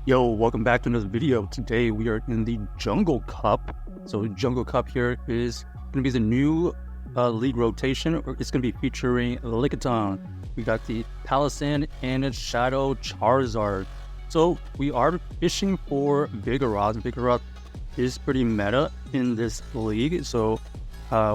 Yo, welcome back to another video. Today we are in the Jungle Cup. So Jungle Cup here is going to be the new league rotation. It's going to be featuring Lickitung. We got the Palossand and a Shadow Charizard. So we are fishing for Vigoroth. Vigoroth is pretty meta in this league. So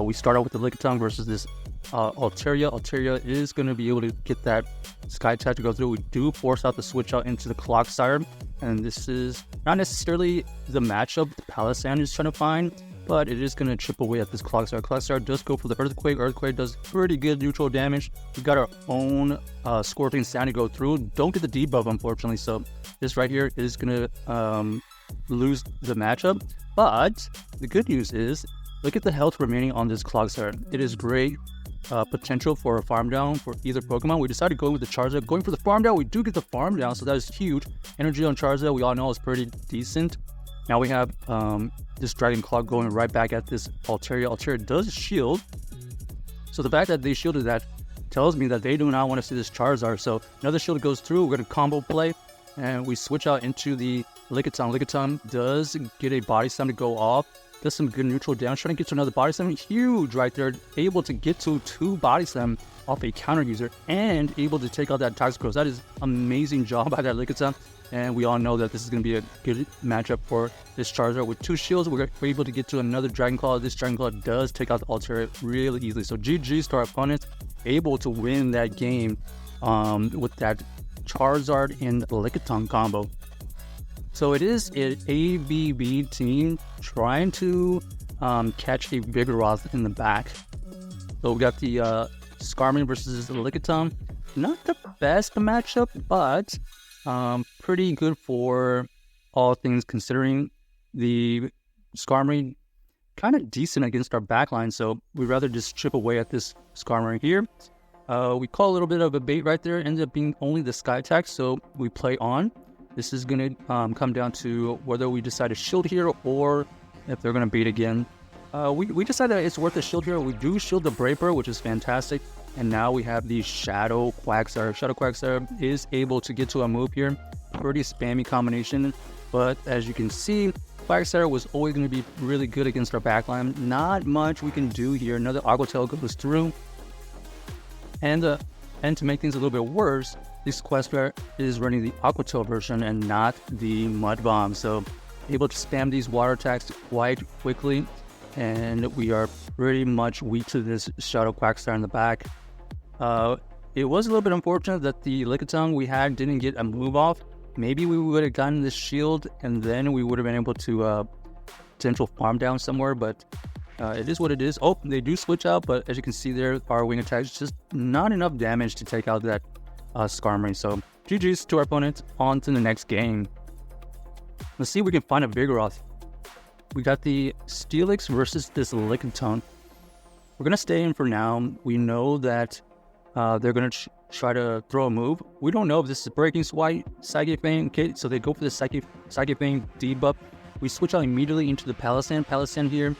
we start out with the Lickitung versus this Altaria. Altaria is going to be able to get that Sky Attack to go through. We do force out the switch out into the Clocksire, and this is not necessarily the matchup the Palossand is trying to find, but it is going to chip away at this Clocksire. Clocksire does go for the Earthquake. Earthquake does pretty good neutral damage. We got our own Scorpion Sand to go through. Don't get the debuff, unfortunately, so this right here is going to lose the matchup. But the good news is, look at the health remaining on this Clocksire. It is great potential for a farm down for either Pokemon. We decided going with the Charizard. Going for the farm down, we do get the farm down, so that is huge. Energy on Charizard, we all know, is pretty decent. Now we have this Dragon Claw going right back at this Altaria. Altaria does shield, so the fact that they shielded that tells me that they do not want to see this Charizard. So another shield goes through. We're going to combo play, and we switch out into the Lickitung. Lickitung does get a Body Slam to go off. Does some good neutral damage, trying to get to another Body Slam. Huge right there, able to get to 2 Body Slam off a counter user and able to take out that Toxicroak. That is amazing job by that Lickitung, and we all know that this is going to be a good matchup for this Charizard. With 2 shields, we're able to get to another Dragon Claw. This Dragon Claw does take out the Altaria really easily. So GG's to our opponent, able to win that game with that Charizard and Lickitung combo. So it is an ABB team trying to catch a Vigoroth in the back. So we got the Skarmory versus the Lickitung. Not the best matchup, but pretty good for all things considering. The Skarmory kind of decent against our backline, so we'd rather just chip away at this Skarmory here. We call a little bit of a bait right there, ended up being only the Sky Attack, so we play on. This is going to come down to whether we decide to shield here or if they're going to bait again. We decided that it's worth a shield here. We do shield the Brave Bird, which is fantastic. And now we have the Shadow Quagsire. Shadow Quagsire is able to get to a move here. Pretty spammy combination. But as you can see, Quagsire was always going to be really good against our backline. Not much we can do here. Another Aqua Tail goes through. And to make things a little bit worse, this Quagsire is running the Aqua Tail version and not the Mud Bomb, so able to spam these water attacks quite quickly, and we are pretty much weak to this Shadow Quagsire in the back. It was a little bit unfortunate that the Lickitung we had didn't get a move off. Maybe we would have gotten this shield, and then we would have been able to potential farm down somewhere, but it is what it is. Oh, they do switch out, but as you can see there, our wing attacks just not enough damage to take out that Skarmory. So GG's to our opponent. On to the next game. Let's see if we can find a Vigoroth. We got the Steelix versus this Lickitung. We're going to stay in for now. We know that they're going to try to throw a move. We don't know if this is Breaking Swipe, Psychic Fang. Okay, so they go for the Psychic Fang debuff. We switch out immediately into the Palossand. Palossand here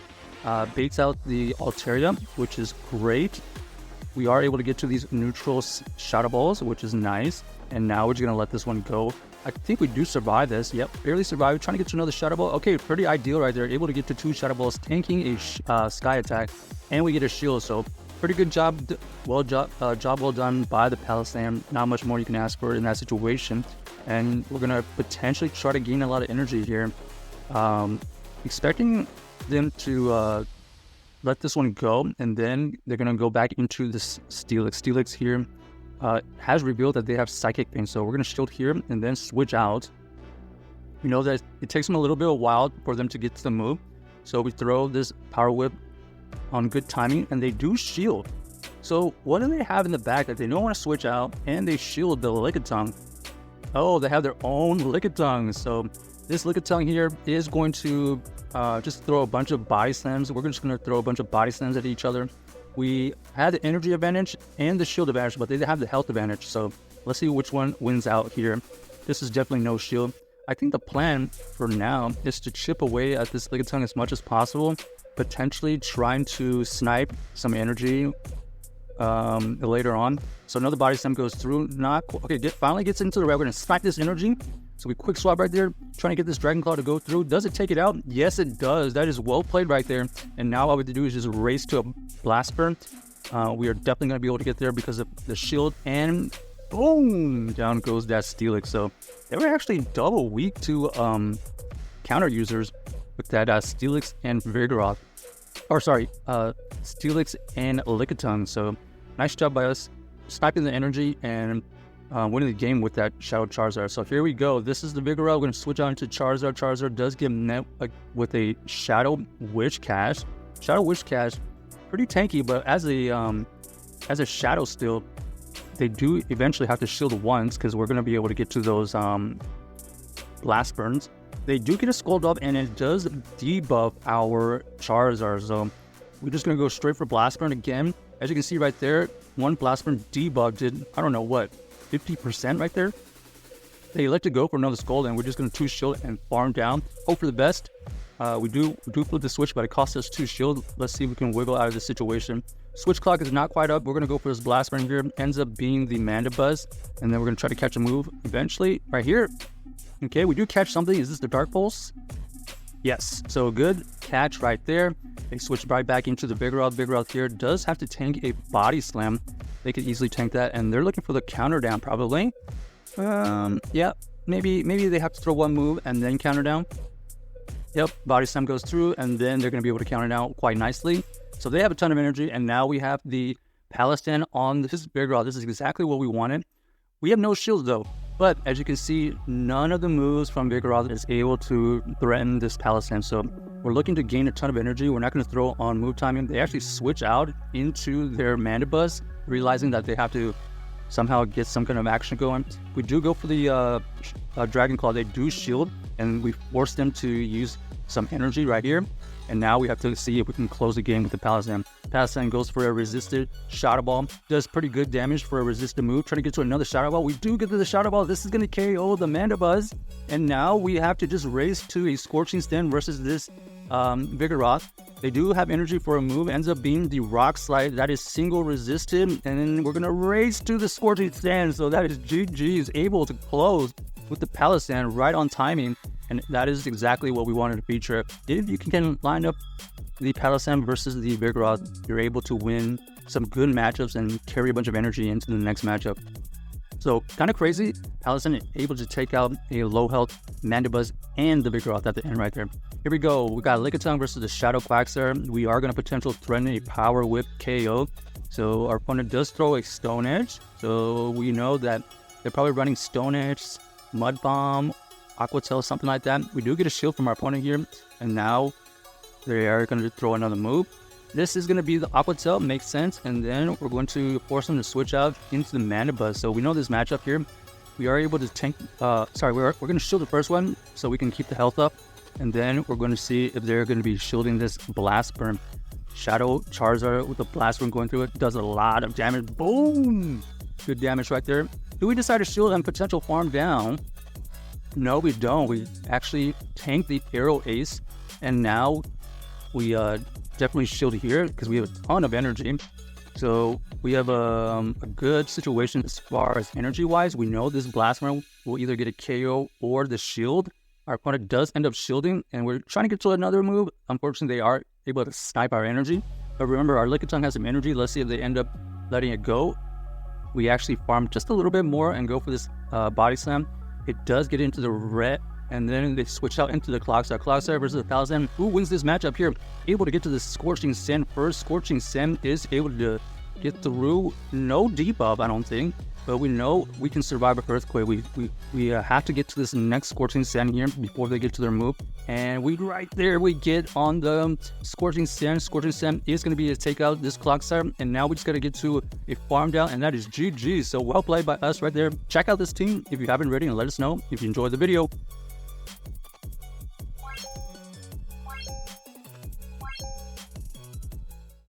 baits out the Altaria, which is great. We are able to get to these neutral Shadow Balls, which is nice. And now we're just going to let this one go. I think we do survive this. Yep, barely survived. Trying to get to another Shadow Ball. Okay, pretty ideal right there. Able to get to 2 Shadow Balls, tanking a Sky Attack. And we get a shield. So pretty good job. Job well done by the Palossand. Not much more you can ask for in that situation. And we're going to potentially try to gain a lot of energy here. Expecting them to let this one go, and then they're going to go back into this Steelix. Steelix here has revealed that they have Psychic Fang, so we're going to shield here and then switch out. We know that it takes them a little bit of a while for them to get to the move, so we throw this Power Whip on good timing, and they do shield. So what do they have in the back that they don't want to switch out, and they shield the Lickitung? Oh, they have their own Lickitung, so this Lickitung here is going to just throw a bunch of Body Slams. We're just going to throw a bunch of Body Slams at each other. We had the energy advantage and the shield advantage, but they have the health advantage. So let's see which one wins out here. This is definitely no shield. I think the plan for now is to chip away at this Lickitung as much as possible, potentially trying to snipe some energy later on. So another Body Slam goes through. Finally gets into the red. We're going to snipe this energy. So we quick swap right there, trying to get this Dragon Claw to go through. Does it take it out? Yes, it does. That is well played right there. And now all we have to do is just race to a Blast Burn. We are definitely going to be able to get there because of the shield, and boom, down goes that Steelix. So they were actually double weak to counter users with that Steelix and Vigoroth. Or sorry, Steelix and Lickitung. So nice job by us sniping the energy and winning the game with that Shadow Charizard. So here we go. This is the Vigoroth. We're going to switch on to Charizard. Charizard does get met with a Shadow Whiscash. Shadow Whiscash, pretty tanky, but as a Shadow Steel, they do eventually have to shield once because we're going to be able to get to those Blast Burns. They do get a Scald Up, and it does debuff our Charizard. So we're just going to go straight for Blast Burn again. As you can see right there, one Blast Burn debuff did, I don't know what, 50% right there. They elect to go for another Scald, and we're just going to 2 shield and farm down. Hope for the best. We do flip the switch, but it costs us 2 shield. Let's see if we can wiggle out of this situation. Switch clock is not quite up. We're going to go for this Blast Burn here. Ends up being the Mandibuzz, and then we're going to try to catch a move eventually right here. Okay, we do catch something. Is this the Dark Pulse? Yes, so good catch right there. They switch right back into the Vigoroth. Vigoroth here does have to tank a Body Slam. They could easily tank that, and they're looking for the counter down probably. Yeah, maybe they have to throw one move and then counter down. Yep, Body Slam goes through, and then they're going to be able to counter down quite nicely. So they have a ton of energy, and now we have the Palossand on this Vigoroth. This is exactly what we wanted. We have no shields though, but as you can see, none of the moves from Vigoroth is able to threaten this Palossand. So we're looking to gain a ton of energy. We're not going to throw on move timing. They actually switch out into their Mandibuzz, realizing that they have to somehow get some kind of action going. We do go for the Dragon Claw. They do shield, and we force them to use some energy right here. And now we have to see if we can close the game with the Palossand. Palossand goes for a resisted Shadow Ball. Does pretty good damage for a resisted move. Trying to get to another Shadow Ball. We do get to the Shadow Ball. This is going to KO the Mandibuzz. And now we have to just race to a Scorching Stand versus this Vigoroth. They do have energy for a move. Ends up being the Rock Slide. That is single resisted. And then we're going to race to the Scorching Stand. So that is GG is able to close with the Palossand right on timing. And that is exactly what we wanted to feature. If you can line up the Palossand versus the Vigoroth, you're able to win some good matchups and carry a bunch of energy into the next matchup. So kind of crazy. Palossand able to take out a low health Mandibuzz and the Vigoroth at the end right there. Here we go. We got Lickitung versus the Shadow Quagsire. We are going to potentially threaten a Power Whip KO. So our opponent does throw a Stone Edge. So we know that they're probably running Stone Edge, Mud Bomb, Aqua Tail, something like that. We do get a shield from our opponent here, and now they are going to throw another move. This is going to be the Aqua Tail, makes sense, and then we're going to force them to switch out into the Mandibuzz. So we know this matchup here. We are able to tank, we're going to shield the first one so we can keep the health up, and then we're going to see if they're going to be shielding this Blast Burn. Shadow Charizard with the Blast Burn going through it does a lot of damage. Boom! Good damage right there. Do we decide to shield and potential farm down? No, we don't. We actually tank the Aero Ace, and now we definitely shield here because we have a ton of energy. So we have a good situation as far as energy-wise. We know this Blast Burn will either get a KO or the shield. Our opponent does end up shielding, and we're trying to get to another move. Unfortunately, they are able to snipe our energy. But remember, our Lickitung has some energy. Let's see if they end up letting it go. We actually farm just a little bit more and go for this Body Slam. It does get into the red, and then they switch out into the Quagsire. Quagsire versus the Palossand. Who wins this matchup here? Able to get to the Scorching Sand first. Scorching Sand is able to get through. No debuff, I don't think, but we know we can survive an Earthquake. We have to get to this next Scorching Sand here before they get to their move. And right there we get on the Scorching Sand. Scorching Sand is going to be to take out this Quagsire, and now we just got to get to a farm down, and that is GG. So well played by us right there. Check out this team if you haven't already, and let us know if you enjoyed the video.